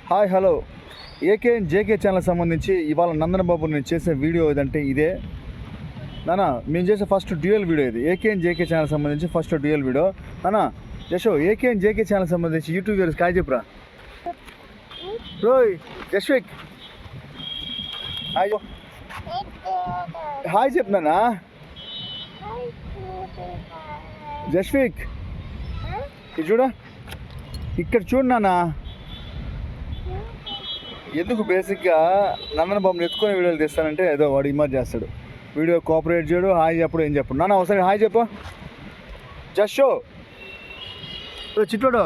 hi hello AK JK channel సంబంధించి ఇవాళ నందన్ బాబు నేను చేసే వీడియో ఏదంటే ఇదే నానా మేము చేసే ఫస్ట్ డ్యూయల్ వీడియో ఇది ఏకే జేకే ఛానల్ సంబంధించి ఫస్ట్ డ్యూయల్ వీడియో నానా యశో ఏకే జేకే ఛానల్ సంబంధించి యూట్యూబ్ వ్యూవర్స్ కాయ చెప్పురా రోయ్ యశ్విక్ హాయ్ హాయ్ చెప్తున్నానా జస్విక్ ఇది చూడ ఇక్కడ చూడు నాన్న ఎందుకు బేసిక్గా నందన్ బాబుని ఎత్తుకొని వీడియోలు తీస్తానంటే ఏదో వాడు ఇమర్జ్ చేస్తాడు వీడియో కోఆపరేట్ చేయడు హాయ్ చెప్పడు ఏం చెప్పడు నాన్న ఒకసారి హాయ్ చెప్పు జషో చిట్టోడు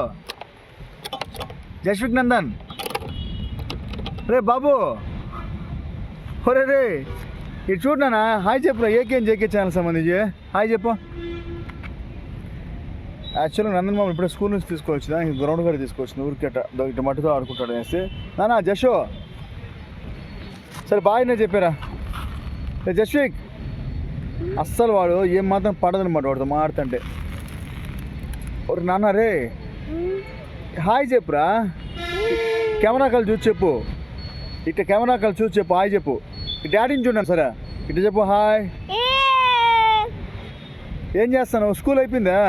జస్విక్ నందన్ రే బాబు ఒరే రే ఇటు చూడు నాన్న హాయ్ చెప్పురా ఏకేం జేకే ఛానల్ సంబంధించి హాయ్ చెప్పు యాక్చువల్గా నందన్ మామ ఇప్పుడే స్కూల్ నుంచి తీసుకొచ్చిన గ్రౌండ్ కూడా తీసుకొచ్చిన ఊరికి ఇటు మట్టుతో ఆడుకుంటాడు అనేసి నానా జషో సరే బాయ్ నేను చెప్పారా జస్విక్ అస్సలు వాడు ఏం మాత్రం పడదనమాట వాడితో మాడుతుంటే ఒక నాన్న రే హాయ్ చెప్పురా కెమెరా కాల్ చూసి చెప్పు ఇట్లా కెమెరా కాల్ చూసి చెప్పు హాయ్ చెప్పు డాడీని చూడండి సరే ఇట్లా చెప్పు హాయ్ ఏం చేస్తాను స్కూల్ అయిపోయిందా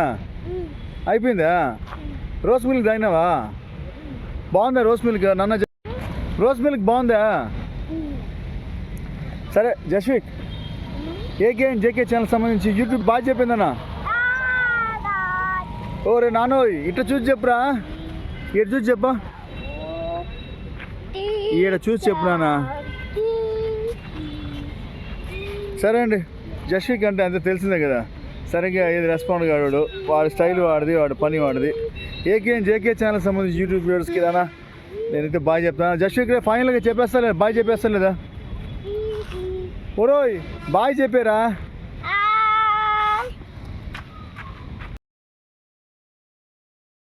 అయిపోయిందా రోస్ మిల్క్ తాగినావా బాగుందా రోస్ మిల్క్ నాన్న రోస్ మిల్క్ బాగుందా సరే జస్విక్ ఏకే జేకే ఛానల్ సంబంధించి యూట్యూబ్ బాగా చెప్పిందన్నా ఓరే నాన్న ఇట్లా చూసి చెప్పురా ఇటు చూసి చెప్పా ఈడ చూసి చెప్పు నాన్న సరే అండి జస్విక్ అంటే అంతే తెలిసిందే కదా సరిగ్గా ఏది రెస్పాండ్ కాడు వాడి స్టైల్ వాడిది వాడి పని వాడిది ఏకే జేకే ఛానల్ సంబంధించి యూట్యూబ్ వ్యూవర్స్కి దానా నేనైతే బాగా చెప్తాను జస్విక్ ఫైనల్గా చెప్పేస్తా లేదా బాయ్ చెప్పేస్తా లేదా ఓరోయ్ బాయ్ చెప్పారా